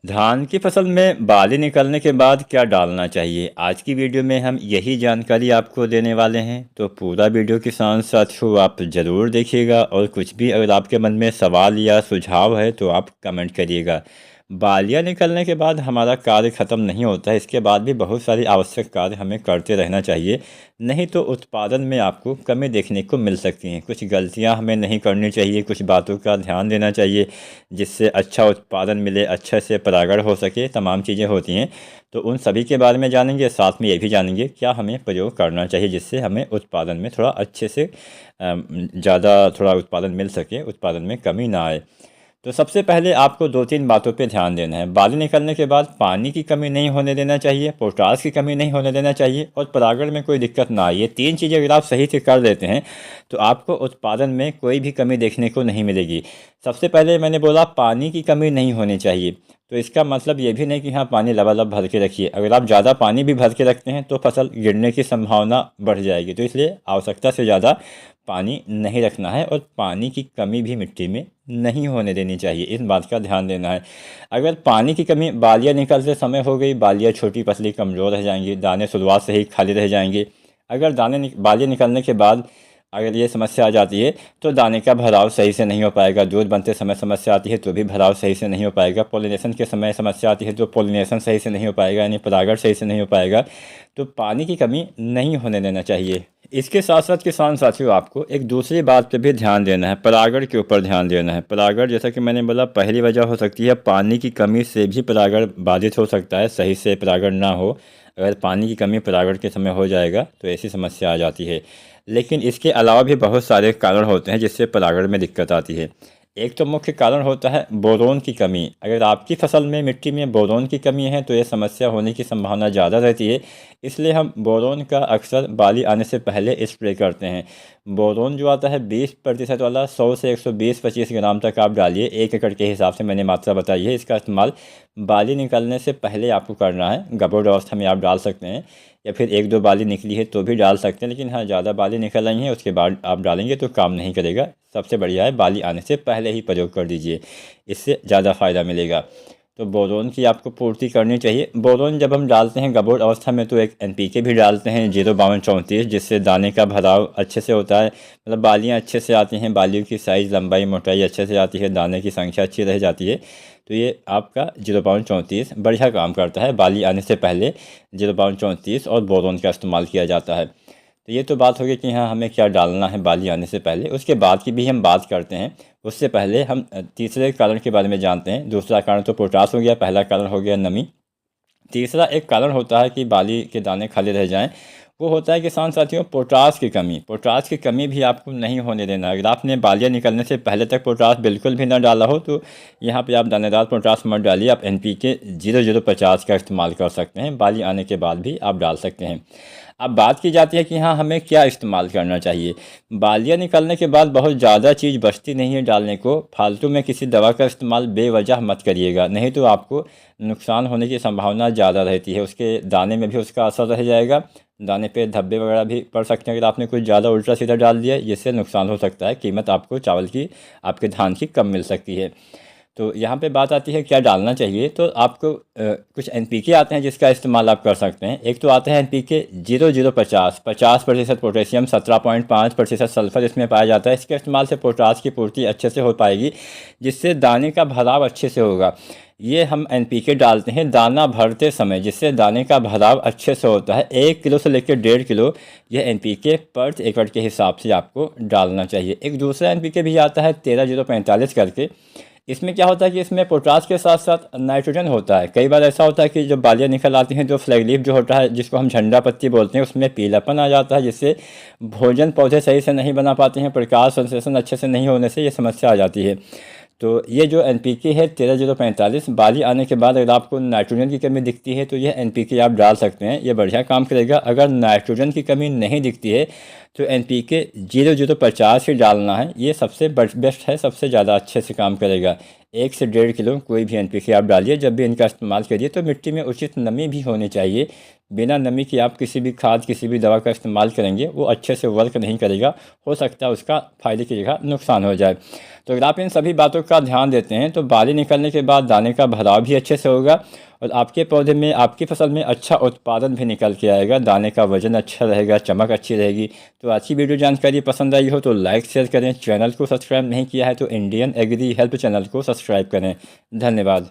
धान की फसल में बाली निकलने के बाद क्या डालना चाहिए? आज की वीडियो में हम यही जानकारी आपको देने वाले हैं, तो पूरा वीडियो के साथ साथियों आप ज़रूर देखिएगा और कुछ भी अगर आपके मन में सवाल या सुझाव है तो आप कमेंट करिएगा। बालियाँ निकलने के बाद हमारा कार्य ख़त्म नहीं होता है, इसके बाद भी बहुत सारी आवश्यक कार्य हमें करते रहना चाहिए, नहीं तो उत्पादन में आपको कमी देखने को मिल सकती हैं। कुछ गलतियां हमें नहीं करनी चाहिए, कुछ बातों का ध्यान देना चाहिए जिससे अच्छा उत्पादन मिले, अच्छे से परागण हो सके, तमाम चीज़ें होती हैं। तो उन सभी के बारे में जानेंगे, साथ में ये भी जानेंगे क्या हमें प्रयोग करना चाहिए जिससे हमें उत्पादन में थोड़ा अच्छे से ज़्यादा थोड़ा उत्पादन मिल सके, उत्पादन में कमी ना आए। तो सबसे पहले आपको दो तीन बातों पे ध्यान देना है। बाली निकलने के बाद पानी की कमी नहीं होने देना चाहिए, पोटास की कमी नहीं होने देना चाहिए और परागण में कोई दिक्कत ना आए। ये तीन चीज़ें अगर आप सही से कर देते हैं तो आपको उत्पादन में कोई भी कमी देखने को नहीं मिलेगी। सबसे पहले मैंने बोला पानी की कमी नहीं होनी चाहिए, तो इसका मतलब ये भी नहीं कि हाँ पानी लबालब भर के रखिए। अगर आप ज़्यादा पानी भी भर के रखते हैं तो फसल गिरने की संभावना बढ़ जाएगी, तो इसलिए आवश्यकता से ज़्यादा पानी नहीं रखना है और पानी की कमी भी मिट्टी में नहीं होने देनी चाहिए, इस बात का ध्यान देना है। अगर पानी की कमी बालियाँ निकलते समय हो गई, बालियाँ छोटी पतली कमज़ोर रह जाएंगी, दाने शुरुआत से ही खाली रह जाएंगे। अगर बालियाँ निकलने के बाद अगर ये समस्या आ जाती है तो दाने का भराव सही से नहीं हो पाएगा, दूध बनते समय समस्या आती है तो भी भराव सही से नहीं हो पाएगा, पोलिनेशन के समय समस्या आती है तो पोलिनेशन सही से नहीं हो पाएगा, यानी परागण सही से नहीं हो पाएगा। तो पानी की कमी नहीं होने देना चाहिए। इसके साथ साथ किसान साथियों आपको एक दूसरी बात पे भी ध्यान देना है, परागण के ऊपर ध्यान देना है। परागण जैसा कि मैंने बोला, पहली वजह हो सकती है पानी की कमी से भी परागण बाधित हो सकता है, सही से परागण ना हो। अगर पानी की कमी परागण के समय हो जाएगा तो ऐसी समस्या आ जाती है। लेकिन इसके अलावा भी बहुत सारे कारण होते हैं जिससे परागण में दिक्कत आती है। एक तो मुख्य कारण होता है बोरोन की कमी। अगर आपकी फसल में मिट्टी में बोरोन की कमी है तो ये समस्या होने की संभावना ज़्यादा रहती है, इसलिए हम बोरोन का अक्सर बाली आने से पहले स्प्रे करते हैं। बोरोन जो आता है 20% वाला, 100 से 120-25 ग्राम तक आप डालिए, 1 एकड़ के हिसाब से मैंने मात्रा बताई है। इसका इस्तेमाल बाली निकलने से पहले आपको करना है। गबोड अवस्था में आप डाल सकते हैं या फिर एक दो बाली निकली है तो भी डाल सकते हैं, लेकिन हाँ ज़्यादा बाली निकल रही हैं उसके बाद आप डालेंगे तो काम नहीं करेगा। सबसे बढ़िया है बाली आने से पहले ही प्रयोग कर दीजिए, इससे ज़्यादा फ़ायदा मिलेगा। तो बोरोन की आपको पूर्ति करनी चाहिए। बोरोन जब हम डालते हैं गबोड अवस्था में तो एक एनपीके भी डालते हैं 05234, जिससे दाने का भराव अच्छे से होता है, मतलब बालियाँ अच्छे से आती हैं, बालियों की साइज़ लंबाई मोटाई अच्छे से आती है, दाने की संख्या अच्छी रह जाती है। तो ये आपका 05234 बढ़िया काम करता है। बाली आने से पहले 05234 और बोरोन का इस्तेमाल किया जाता है। तो ये तो बात होगी कि हाँ हमें क्या डालना है बाली आने से पहले, उसके बाद की भी हम बात करते हैं। उससे पहले हम तीसरे कारण के बारे में जानते हैं। दूसरा कारण तो पोटास हो गया, पहला कारण हो गया नमी। तीसरा एक कारण होता है कि बाली के दाने खाली रह जाएं, वो होता है किसान साथियों पोटास की कमी। पोटास की कमी भी आपको नहीं होने देना। अगर आपने बालियाँ निकलने से पहले तक पोटास बिल्कुल भी ना डाला हो तो यहाँ पे आप दानेदार पोटास मत डालिए, आप NPK 0050 का इस्तेमाल कर सकते हैं। बाली आने के बाद भी आप डाल सकते हैं। अब बात की जाती है कि हाँ हमें क्या इस्तेमाल करना चाहिए। बालियाँ निकलने के बाद बहुत ज़्यादा चीज़ बचती नहीं है डालने को। फालतू में किसी दवा का इस्तेमाल बेवजह मत करिएगा, नहीं तो आपको नुकसान होने की संभावना ज़्यादा रहती है। उसके दाने में भी उसका असर रह जाएगा, दाने पे धब्बे वगैरह भी पड़ सकते हैं अगर आपने कुछ ज़्यादा उल्टा सीधा डाल दिया, जिससे नुकसान हो सकता है। कीमत आपको चावल की, आपके धान की कम मिल सकती है। तो यहाँ पे बात आती है क्या डालना चाहिए। तो आपको कुछ NPK आते हैं जिसका इस्तेमाल आप कर सकते हैं। एक तो आता है NPK 0050, 50% पोटेशियम, 17.5% सल्फर इसमें पाया जाता है। इसके इस्तेमाल से पोटास की पूर्ति अच्छे से हो पाएगी, जिससे दाने का भराव अच्छे से होगा। ये हम NPK डालते हैं दाना भरते समय, जिससे दाने का भराव अच्छे से होता है। 1 किलो से लेकर 1.5 किलो यह NPK पर एकड़ के हिसाब से आपको डालना चाहिए। एक दूसरा NPK भी आता है 13045 करके। इसमें क्या होता है कि इसमें पोटास के साथ साथ नाइट्रोजन होता है। कई बार ऐसा होता है कि जब बालियाँ निकल आती हैं तो फ्लैग लीफ जो होता है, जिसको हम झंडा पत्ती बोलते हैं, उसमें पीलापन आ जाता है, जिससे भोजन पौधे सही से नहीं बना पाते हैं, प्रकाश संश्लेषण अच्छे से नहीं होने से ये समस्या आ जाती है। तो ये जो NPK है 13045, बाली आने के बाद अगर आपको नाइट्रोजन की कमी दिखती है तो यह NPK आप डाल सकते हैं, ये बढ़िया काम करेगा। अगर नाइट्रोजन की कमी नहीं दिखती है तो NPK 0050 ही डालना है, ये सबसे बेस्ट है, सबसे ज़्यादा अच्छे से काम करेगा। 1 से 1.5 किलो कोई भी NPK आप डालिए। जब भी इनका इस्तेमाल करिए तो मिट्टी में उचित नमी भी होनी चाहिए। बिना नमी के आप किसी भी खाद, किसी भी दवा का इस्तेमाल करेंगे वो अच्छे से वर्क नहीं करेगा, हो सकता है उसका फ़ायदे की जगह नुकसान हो जाए। तो अगर आप इन सभी बातों का ध्यान देते हैं तो बाली निकलने के बाद दाने का भराव भी अच्छे से होगा और आपके पौधे में, आपकी फसल में अच्छा उत्पादन भी निकल के आएगा। दाने का वजन अच्छा रहेगा, चमक अच्छी रहेगी। तो आज की वीडियो जानकारी पसंद आई हो तो लाइक शेयर करें। चैनल को सब्सक्राइब नहीं किया है तो इंडियन एग्री हेल्प चैनल को सब्सक्राइब करें। धन्यवाद।